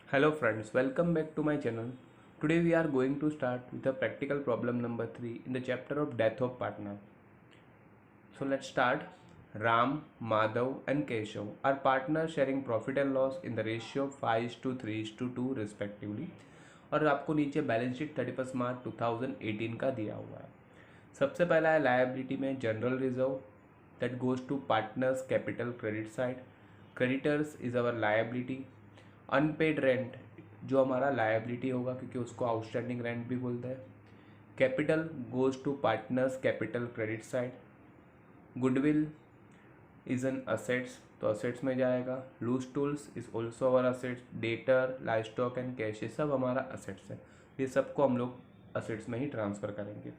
Hello friends, welcome back to my channel. Today we are going to start with a practical problem number 3 in the chapter of death of partner. So let's start. Ram, Madhav and Keshav are partners sharing profit and loss in the ratio of 5:3:2 respectively. और आपको नीचे balance sheet 31 मार्च 2018 का दिया हुआ है. सबसे पहला है लायबिलिटी में general reserve that goes to partners capital credit side. Creditors is our liability. Unpaid rent जो हमारा लायबिलिटी होगा क्योंकि उसको आउटस्टैंडिंग रेंट भी बोलते हैं. Capital goes to partners capital credit side. Goodwill is an assets तो असेट्स में जाएगा. Loose tools is also our assets. Debtor livestock and cash ये सब हमारा असेट्स है. ये सबको हम लोग असेट्स में ही ट्रांसफ़र करेंगे.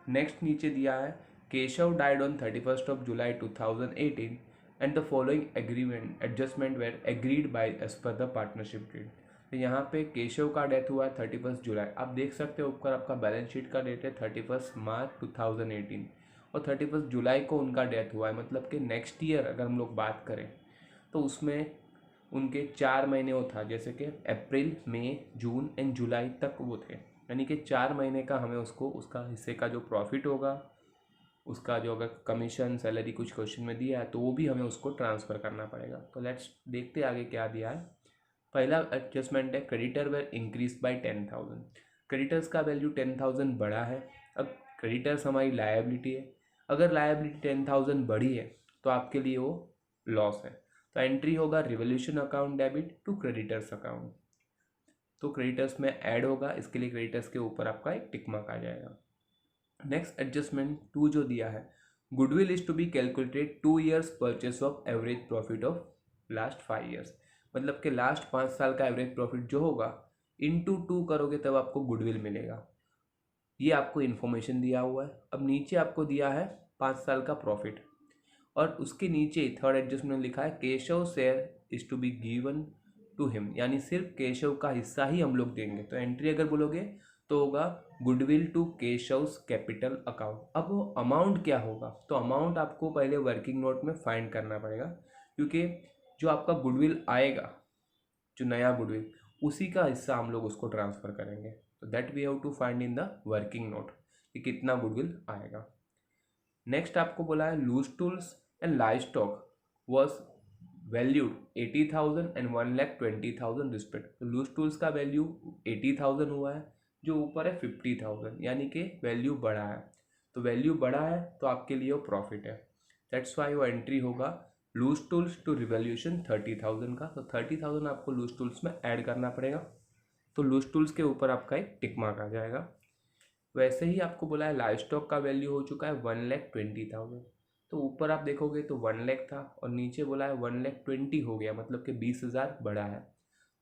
नेक्स्ट नीचे दिया है Keshav died on 31 July 2018 and the following agreement adjustment were agreed by as per the partnership deed. तो यहाँ पे केशव का डेथ हुआ है 31 जुलाई. आप देख सकते हो ऊपर आपका बैलेंस शीट का डेट है 31 मार्च 2018 और 31 जुलाई को उनका डेथ हुआ है. मतलब कि नेक्स्ट ईयर अगर हम लोग बात करें तो उसमें उनके 4 महीने वो था, जैसे कि अप्रैल मई जून एंड जुलाई तक वो थे. यानी कि 4 महीने का हमें उसको उसका हिस्से का जो प्रॉफिट होगा उसका जो अगर कमीशन सैलरी कुछ क्वेश्चन में दिया है तो वो भी हमें उसको ट्रांसफ़र करना पड़ेगा. तो लेट्स देखते आगे क्या दिया है. पहला एडजस्टमेंट है creditor were increase by 10,000. Creditors का वैल्यू 10,000 बढ़ा है. अब क्रेडिटर्स हमारी लायबिलिटी है. अगर लायबिलिटी 10,000 बढ़ी है तो आपके लिए वो लॉस है. तो एंट्री होगा revolution account debit to creditors account. तो क्रेडिटर्स में ऐड होगा, इसके लिए क्रेडिटर्स के ऊपर आपका एक टिक मार्क आ जाएगा. नेक्स्ट एडजस्टमेंट 2 जो दिया है goodwill is to be calculated 2 years purchase of average profit of last 5 years. मतलब कि लास्ट 5 साल का एवरेज प्रॉफिट जो होगा इंटू 2 करोगे तब आपको गुडविल मिलेगा. ये आपको इन्फॉर्मेशन दिया हुआ है. अब नीचे आपको दिया है 5 साल का प्रॉफिट और उसके नीचे थर्ड एडजस्टमेंट लिखा है Keshav share is to be given to him. यानी सिर्फ केशव का हिस्सा ही हम लोग देंगे. तो एंट्री अगर बोलोगे तो होगा goodwill to Keshav's capital account. अब वो अमाउंट क्या होगा तो अमाउंट आपको पहले वर्किंग नोट में फाइंड करना पड़ेगा क्योंकि जो आपका गुडविल आएगा जो नया गुडविल उसी का हिस्सा हम लोग उसको ट्रांसफ़र करेंगे. तो that we have to find in the working note कि कितना गुडविल आएगा. नेक्स्ट आपको बोला है loose tools and livestock was valued 80,000 and 1,20,000 respect. तो लूज टूल्स का वैल्यू 80,000 हुआ है, जो ऊपर है 50,000 यानी कि वैल्यू बढ़ा है. तो वैल्यू बढ़ा है तो आपके लिए वो प्रॉफिट है. दैट्स वाई वो एंट्री होगा लूज टूल्स टू रिवोल्यूशन 30,000 का. तो 30,000 आपको लूज टूल्स में ऐड करना पड़ेगा. तो लूज टूल्स के ऊपर आपका एक टिक मार्क आ जाएगा. वैसे ही आपको बोला है लाइव स्टॉक का वैल्यू हो चुका है 1,20,000. तो ऊपर आप देखोगे तो 1,00,000 था और नीचे बोला है 1,20,000 हो गया, मतलब कि 20,000 बढ़ा है.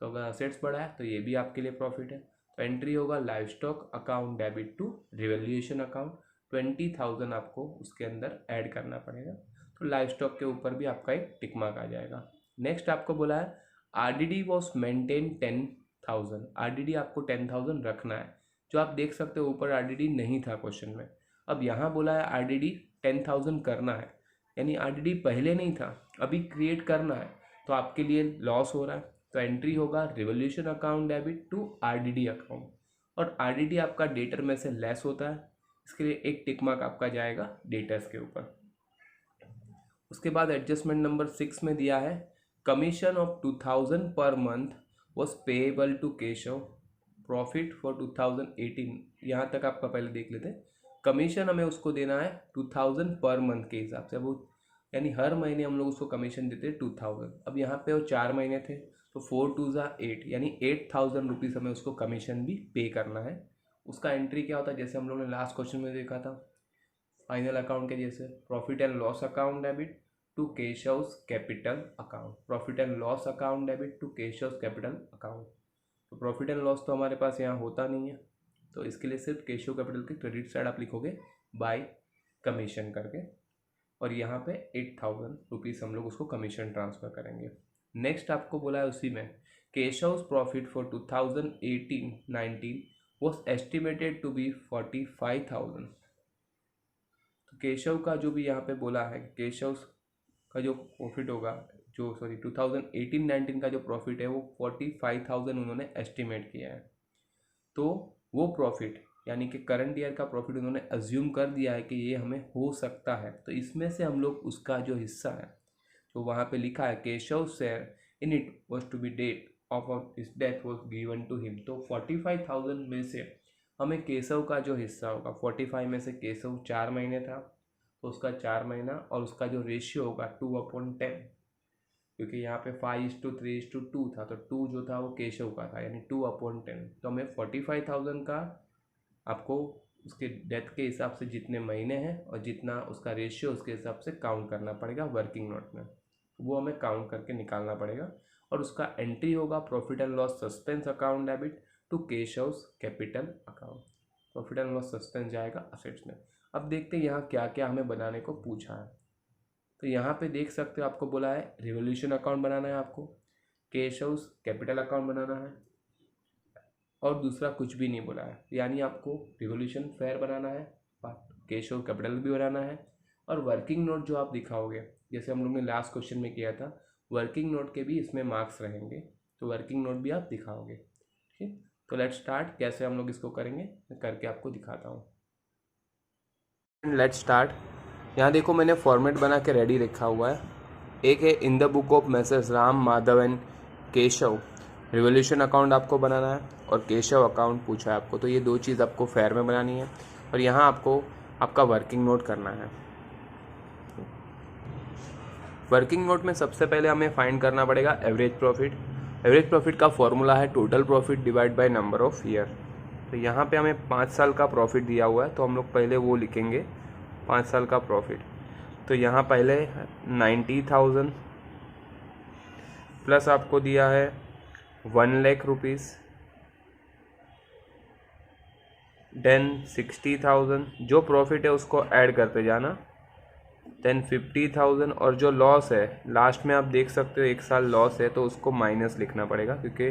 तो अगर असेट्स बढ़ा है तो ये भी आपके लिए प्रॉफिट है. तो एंट्री होगा live stock account debit to revaluation account. 20,000 आपको उसके अंदर ऐड करना पड़ेगा. तो लाइव स्टॉक के ऊपर भी आपका एक टिक मार्क आ जाएगा. नेक्स्ट आपको बोला है आरडीडी वॉज मेंटेन 10,000. आरडीडी आपको 10,000 रखना है. जो आप देख सकते हो ऊपर आरडीडी नहीं था क्वेश्चन में. अब यहाँ बोला है आरडीडी 10,000 करना है, यानी आरडीडी पहले नहीं था अभी क्रिएट करना है. तो आपके लिए लॉस हो रहा है. तो एंट्री होगा revolution account debit to RDD account. और आरडीडी आपका डेटर में से लेस होता है, इसके लिए एक टिक मार्क आपका जाएगा डेटर्स के ऊपर. उसके बाद एडजस्टमेंट नंबर 6 में दिया है कमीशन ऑफ 2,000 पर month was payable to Keshav. Profit for 2018 यहाँ तक आपका पहले देख लेते हैं. कमीशन हमें उसको देना है 2,000 पर मंथ के हिसाब से. वो यानी हर महीने हम लोग उसको कमीशन देते हैं 2,000. अब यहाँ पे वो 4 महीने थे तो 4 2 ज़ा 8 यानी 8,000 रुपीज़ हमें उसको कमीशन भी पे करना है. उसका एंट्री क्या होता है जैसे हम लोगों ने लास्ट क्वेश्चन में देखा था फाइनल अकाउंट के जैसे profit and loss account debit to Keshav's capital account. Profit and loss account debit to Keshav's capital account. तो प्रॉफिट एंड लॉस तो हमारे पास यहाँ होता नहीं है, तो इसके लिए सिर्फ केशव कैपिटल की क्रेडिट साइड आप लिखोगे बाय कमीशन करके और यहाँ पे 8,000 रुपीज़ हम लोग उसको कमीशन ट्रांसफ़र करेंगे. नेक्स्ट आपको बोला है उसी में Keshav's profit for 2018-19 was estimated to be 45,000. तो केशव का जो भी यहाँ पे बोला है केशव का जो प्रॉफिट होगा जो 2018-19 का जो प्रॉफिट है वो 45,000 उन्होंने एस्टिमेट किया है। तो वो प्रॉफिट यानी कि करंट ईयर का प्रॉफिट उन्होंने अज्यूम कर दिया है कि ये हमें हो सकता है, तो इसमें से हम लोग उसका जो हिस्सा है तो वहाँ पे लिखा है Keshav share in it was to be date of his death was given to him, तो 45,000 में से हमें केशव का जो हिस्सा होगा, 45 में से केशव 4 महीने था तो उसका 4 महीना और उसका जो रेशियो होगा 2/10, क्योंकि यहाँ पे 5:3:2 था तो 2 जो था वो केशव का था यानी 2/10, तो हमें 45,000 का आपको उसके डेथ के हिसाब से जितने महीने हैं और जितना उसका रेशियो उसके हिसाब से काउंट करना पड़ेगा वर्किंग नोट में, वो हमें काउंट करके निकालना पड़ेगा और उसका एंट्री होगा profit and loss suspense account debit to Keshav's capital account. Profit and loss suspense जाएगा असेट्स में। अब देखते हैं यहाँ क्या क्या हमें बनाने को पूछा है। तो यहाँ पे देख सकते हो आपको बोला है रिवोल्यूशन अकाउंट बनाना है, आपको केशव्स कैपिटल अकाउंट बनाना है और दूसरा कुछ भी नहीं बोला है, यानी आपको रिवोल्यूशन फेयर बनाना है, केशव कैपिटल भी बनाना है और वर्किंग नोट जो आप दिखाओगे, जैसे हम लोग ने लास्ट क्वेश्चन में किया था, वर्किंग नोट के भी इसमें मार्क्स रहेंगे, तो वर्किंग नोट भी आप दिखाओगे। ठीक है, तो लेट्स स्टार्ट। कैसे हम लोग इसको करेंगे मैं करके आपको दिखाता हूँ। Let's start. यहाँ देखो मैंने फॉर्मेट बना के रेडी रखा हुआ है। एक है in the book of message Ram Madhav and Keshav, revolution account आपको बनाना है और केशव अकाउंट पूछा है आपको, तो ये दो चीज़ आपको फेयर में बनानी है और यहाँ आपको आपका वर्किंग नोट करना है। वर्किंग नोट में सबसे पहले हमें फाइंड करना पड़ेगा एवरेज प्रॉफिट। एवरेज प्रॉफिट का फॉर्मूला है total profit divide by number of year. तो यहाँ पे हमें 5 साल का प्रॉफिट दिया हुआ है तो हम लोग पहले वो लिखेंगे 5 साल का प्रॉफिट। तो यहाँ पहले 90,000 प्लस आपको दिया है 1 लाख रुपीज़, देन 60,000, जो प्रॉफिट है उसको ऐड करते जाना, देन 50,000 और जो लॉस है लास्ट में आप देख सकते हो 1 साल लॉस है तो उसको माइनस लिखना पड़ेगा क्योंकि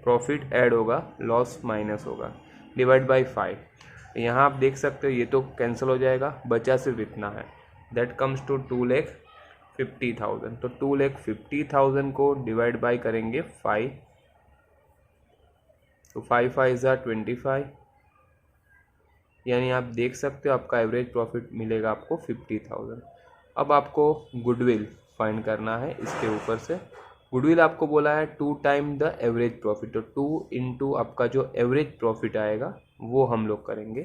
प्रॉफिट ऐड होगा लॉस माइनस होगा, डिवाइड बाय 5। यहाँ आप देख सकते हो ये तो कैंसिल हो जाएगा, बचा सिर्फ इतना है, दैट कम्स टू 2,50,000। तो 2,50,000 को डिवाइड बाय करेंगे 5, तो 5 5 ज़ा 25, यानी आप देख सकते हो आपका एवरेज प्रॉफिट मिलेगा आपको 50,000। अब आपको गुडविल फाइंड करना है इसके ऊपर से। गुडविल आपको बोला है 2 टाइम द एवरेज प्रॉफिट, तो 2 इंटू आपका जो एवरेज प्रॉफिट आएगा वो हम लोग करेंगे।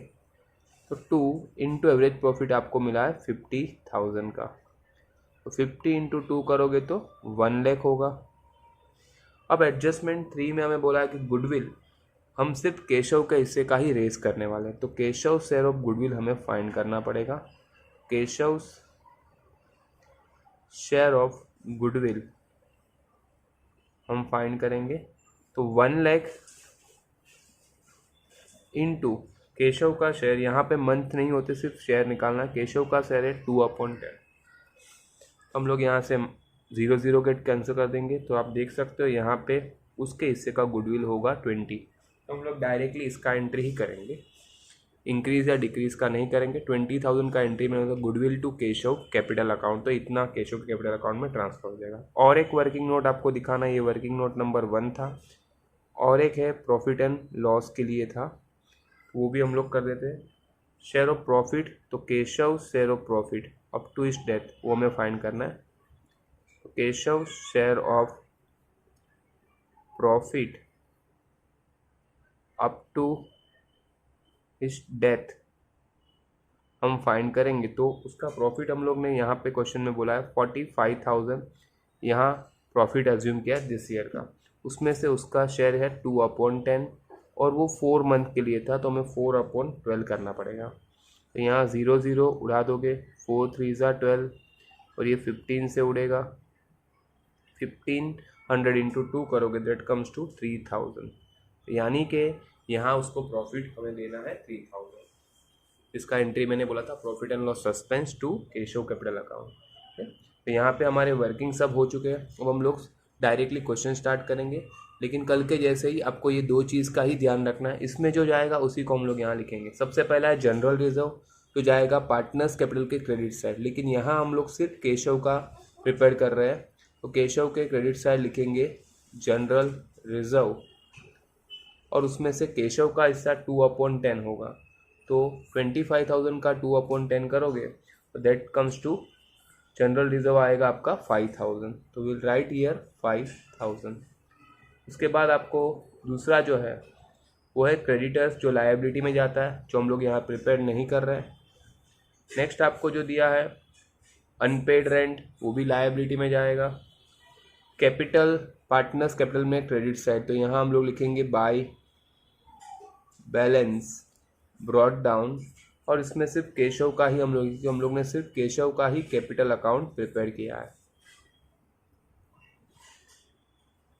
तो 2 इंटू एवरेज प्रॉफिट आपको मिला है 50,000 का, तो 50 इंटू 2 करोगे तो 1 लाख होगा। अब एडजस्टमेंट 3 में हमें बोला है कि गुडविल हम सिर्फ केशव के हिस्से का ही रेस करने वाले हैं, तो केशव शेयर ऑफ गुडविल हमें फाइंड करना पड़ेगा। केशव शेयर ऑफ गुडविल हम फाइंड करेंगे, तो 1 लाख इंटू केशव का शेयर, यहाँ पे मंथ नहीं होते सिर्फ शेयर निकालना, केशव का शेयर है 2/10। हम लोग यहाँ से 0 0 गेट कैंसिल कर देंगे, तो आप देख सकते हो यहाँ पे उसके हिस्से का गुडविल होगा 20, तो हम लोग डायरेक्टली इसका एंट्री ही करेंगे, इंक्रीज या डिक्रीज का नहीं करेंगे। 20,000 का एंट्री में मतलब goodwill to Keshav capital account, तो इतना केशव के कैपिटल अकाउंट में ट्रांसफर हो जाएगा। और एक वर्किंग नोट आपको दिखाना, ये वर्किंग नोट नंबर 1 था, और एक है प्रॉफिट एंड लॉस के लिए था, वो भी हम लोग कर देते हैं। शेयर ऑफ प्रॉफिट, तो Keshav share of profit up to his death वो हमें फाइंड करना है। तो Keshav share of profit up to his death हम फाइंड करेंगे, तो उसका प्रॉफिट हम लोग ने यहाँ पे क्वेश्चन में बोला है 45,000 यहाँ प्रॉफिट एज्यूम किया दिस ईयर का, उसमें से उसका शेयर है 2/10 और वो 4 मंथ के लिए था तो हमें 4/12 करना पड़ेगा। तो यहाँ 0 0 उड़ा दोगे, 4 3 ज़ा 12 और ये 15 से उड़ेगा, 1500 इंटू 2 करोगे दैट कम्स टू 3,000, यानी कि यहाँ उसको प्रॉफिट हमें देना है 3,000। इसका एंट्री मैंने बोला था profit and loss suspense to Keshav capital account. तो यहाँ पे हमारे वर्किंग सब हो चुके हैं, अब हम लोग डायरेक्टली क्वेश्चन स्टार्ट करेंगे, लेकिन कल के जैसे ही आपको ये 2 चीज़ का ही ध्यान रखना है, इसमें जो जाएगा उसी को हम लोग यहाँ लिखेंगे। सबसे पहला है जनरल रिजर्व, तो जाएगा पार्टनर्स कैपिटल के क्रेडिट साइड, लेकिन यहाँ हम लोग सिर्फ केशव का प्रिपेयर कर रहे हैं, तो केशव के क्रेडिट साइड लिखेंगे जनरल रिजर्व, और उसमें से केशव का हिस्सा 2/10 होगा, तो 25,000 का 2/10 करोगे तो that comes to general reserve आएगा आपका 5,000, तो विल राइट हियर 5,000। उसके बाद आपको दूसरा जो है वो है क्रेडिटर्स, जो लायबिलिटी में जाता है, जो हम लोग यहाँ प्रिपेयर नहीं कर रहे हैं। नेक्स्ट आपको जो दिया है अनपेड रेंट, वो भी लायबिलिटी में जाएगा। कैपिटल पार्टनर्स कैपिटल में क्रेडिट साइड, तो यहाँ हम लोग लिखेंगे बाय बैलेंस ब्रॉट डाउन, और इसमें सिर्फ केशव का ही हम लोग ने सिर्फ केशव का ही कैपिटल अकाउंट प्रिपेयर किया है।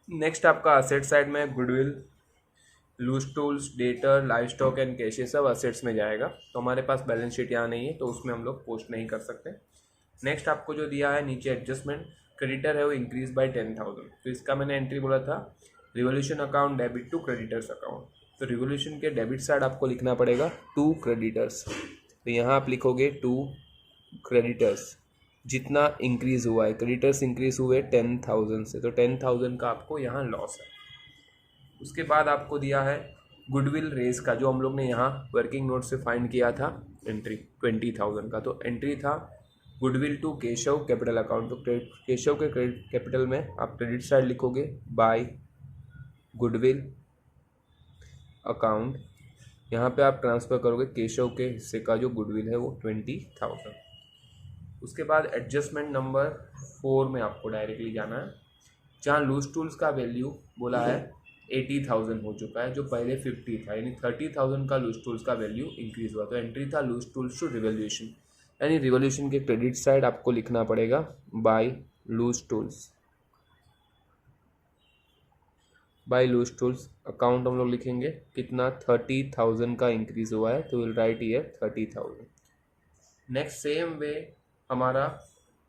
नेक्स्ट आपका असेट साइड में goodwill, loose tools, debtor, livestock and cash, ये सब असेट्स में जाएगा। तो हमारे पास बैलेंस शीट यहाँ नहीं है, तो उसमें हम लोग पोस्ट नहीं कर सकते। नेक्स्ट आपको जो दिया है नीचे एडजस्टमेंट, क्रेडिटर है वो इंक्रीज बाय 10,000, तो इसका मैंने एंट्री बोला था revolution account debit to creditors account, तो रिवोल्यूशन के डेबिट साइड आपको लिखना पड़ेगा 2 क्रेडिटर्स, तो यहाँ आप लिखोगे 2 क्रेडिटर्स, जितना इंक्रीज हुआ है, क्रेडिटर्स इंक्रीज हुए 10,000 से, तो 10,000 का आपको यहाँ लॉस है। उसके बाद आपको दिया है गुडविल रेस का, जो हम लोग ने यहाँ वर्किंग नोट से फाइंड किया था, एंट्री 20,000 का, तो एंट्री था goodwill to Keshav capital account, तो केशव के क्रेडिट कैपिटल में आप क्रेडिट साइड लिखोगे बाय गुडविल अकाउंट, यहाँ पे आप ट्रांसफ़र करोगे केशव के हिस्से का जो गुडविल है वो 20,000। उसके बाद एडजस्टमेंट नंबर 4 में आपको डायरेक्टली जाना है, जहाँ लूज टूल्स का वैल्यू बोला है 80,000 हो चुका है, जो पहले 50 था, यानी 30,000 का लूज टूल्स का वैल्यू इंक्रीज हुआ, तो एंट्री था लूज टूल्स टू रिवोल्यूशन, यानी रिवोल्यूशन के क्रेडिट साइड आपको लिखना पड़ेगा by loose tools. By loose tools account हम लोग लिखेंगे कितना 30,000 का इंक्रीज हुआ है, तो will write year 30,000। Next same way हमारा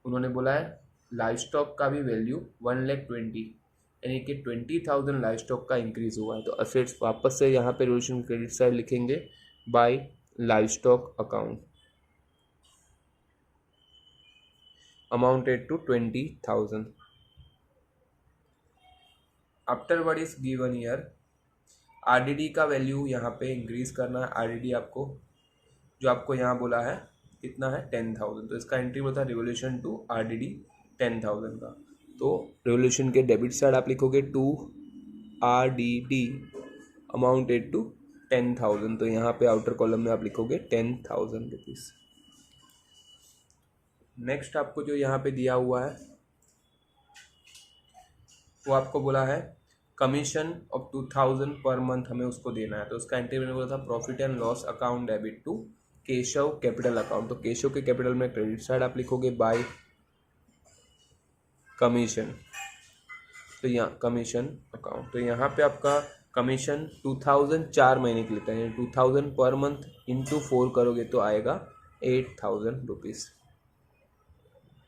उन्होंने बोला है लाइव स्टॉक का भी वैल्यू 1,20,000, यानी कि 20,000 लाइव स्टॉक का इंक्रीज हुआ है, तो असेट्स वापस से यहाँ पे रिवोल्यूशन क्रेडिट साइड लिखेंगे by live stock account amounted to 20,000। After what is given year, RDD का वैल्यू यहाँ पे इंक्रीज करना है, आरडीडी आपको जो आपको यहाँ बोला है कितना है 10,000, तो इसका एंट्री होता है रिवोल्यूशन टू आरडीडी 10,000 का, तो रिवोल्यूशन के डेबिट साइड आप लिखोगे टू आरडीडी अमाउंटेड टू 10,000, तो यहाँ पे आउटर कॉलम में आप लिखोगे 10,000 रुपीज़। नेक्स्ट आपको जो यहाँ पे दिया हुआ है वो आपको बोला है कमीशन ऑफ 2,000 पर मंथ हमें उसको देना है, तो उसका एंट्री मैंने बोला था profit and loss account debit to Keshav capital account, तो केशव के कैपिटल में क्रेडिट साइड आप लिखोगे बाय कमीशन, तो यहाँ कमीशन अकाउंट, तो यहाँ पे आपका कमीशन 2,000 4 महीने के लेता है, 2,000 पर मंथ इंटू 4 करोगे तो आएगा 8,000 रुपीज़।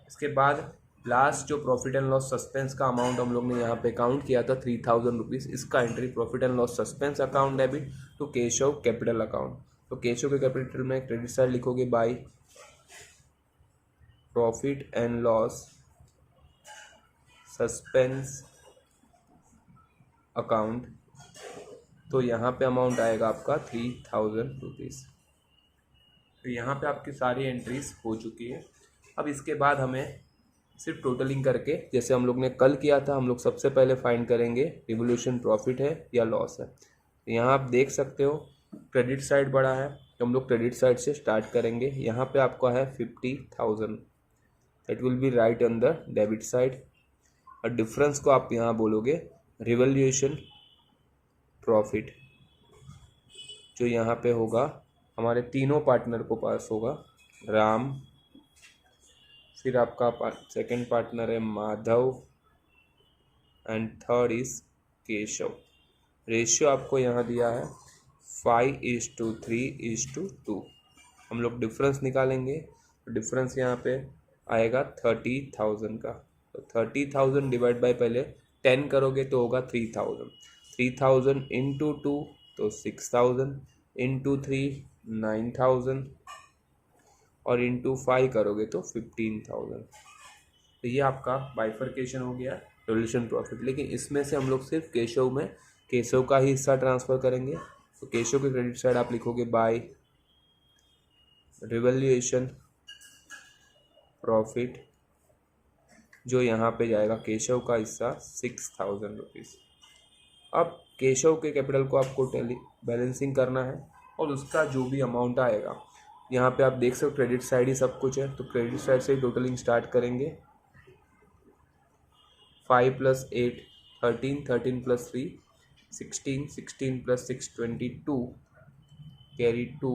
इसके बाद लास्ट जो प्रॉफिट एंड लॉस सस्पेंस का अमाउंट हम लोग ने यहाँ पे काउंट किया था 3,000 रुपीज़, इसका entry profit and loss suspense account debit to Keshav capital account, तो केशव के कैपिटल में क्रेडिट साइड लिखोगे by profit and loss suspense account, तो यहाँ पे अमाउंट आएगा आपका 3,000 रुपीज़। तो यहाँ पे आपकी सारी एंट्रीज हो चुकी है। अब इसके बाद हमें सिर्फ टोटलिंग करके, जैसे हम लोग ने कल किया था, हम लोग सबसे पहले फाइंड करेंगे रिवोल्यूशन प्रॉफिट है या लॉस है। तो यहाँ आप देख सकते हो क्रेडिट साइड बड़ा है, तो हम लोग क्रेडिट साइड से स्टार्ट करेंगे। यहाँ पे आपका है 50,000, it will be right on the debit side, और डिफरेंस को आप यहाँ बोलोगे रिवोल्यूशन प्रॉफिट, जो यहाँ पे होगा हमारे तीनों पार्टनर को पास होगा, राम, फिर आपका सेकंड पार्टनर है Madhav, and third is Keshav. Ratio आपको यहाँ दिया है 5:3:2। हम लोग डिफरेंस निकालेंगे, तो डिफरेंस यहाँ पे आएगा 30,000 का, तो 30,000 डिवाइड बाय पहले 10 करोगे तो होगा 3,000, 3,000 इंटू 2 तो 6,000, इंटू 3 9,000, और इंटू 5 करोगे तो 15,000, तो ये आपका बाइफर्केशन हो गया रिवोल्यूशन प्रॉफिट। लेकिन इसमें से हम लोग सिर्फ केशव का ही हिस्सा ट्रांसफ़र करेंगे। तो केशव के क्रेडिट साइड आप लिखोगे बाय रिवोल्यूशन प्रॉफिट, जो यहाँ पे जाएगा केशव का हिस्सा 6,000 रुपीज़। अब केशव के कैपिटल को आपको बैलेंसिंग करना है और उसका जो भी अमाउंट आएगा, यहाँ पे आप देख सकते हो क्रेडिट साइड ही सब कुछ है, तो क्रेडिट साइड से टोटलिंग स्टार्ट करेंगे। 5 + 8 13, 13 + 3 16, 16 + 6 22, कैरी 2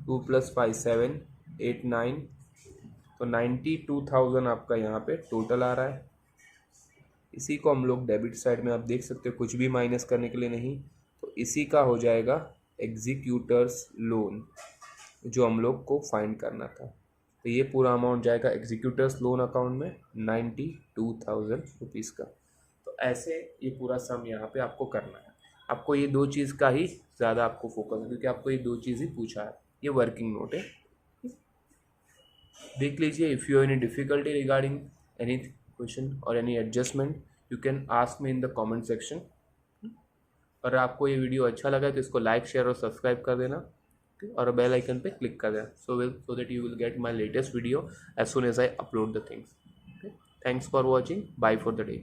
+ 5 7 8 9, तो 92,000 आपका यहाँ पे टोटल आ रहा है। इसी को हम लोग डेबिट साइड में आप देख सकते हो कुछ भी माइनस करने के लिए नहीं, तो इसी का हो जाएगा एग्जीक्यूटर्स लोन जो हम लोग को फाइंड करना था। तो ये पूरा अमाउंट जाएगा एग्जीक्यूटर्स लोन अकाउंट में 92,000 रुपीज़ का। तो ऐसे ये पूरा सम यहाँ पे आपको करना है। आपको ये दो चीज़ का ही ज़्यादा आपको फोकस है क्योंकि आपको ये दो चीज़ ही पूछा है। ये वर्किंग नोट है, देख लीजिए। If you any difficulty regarding any question और any adjustment you can ask me in the comment section. और आपको ये वीडियो अच्छा लगा तो इसको लाइक शेयर और सब्सक्राइब कर देना और बेल आइकन पे क्लिक कर देना so that you will get my latest video as soon as I upload the things. Okay, thanks for watching. Bye for the day.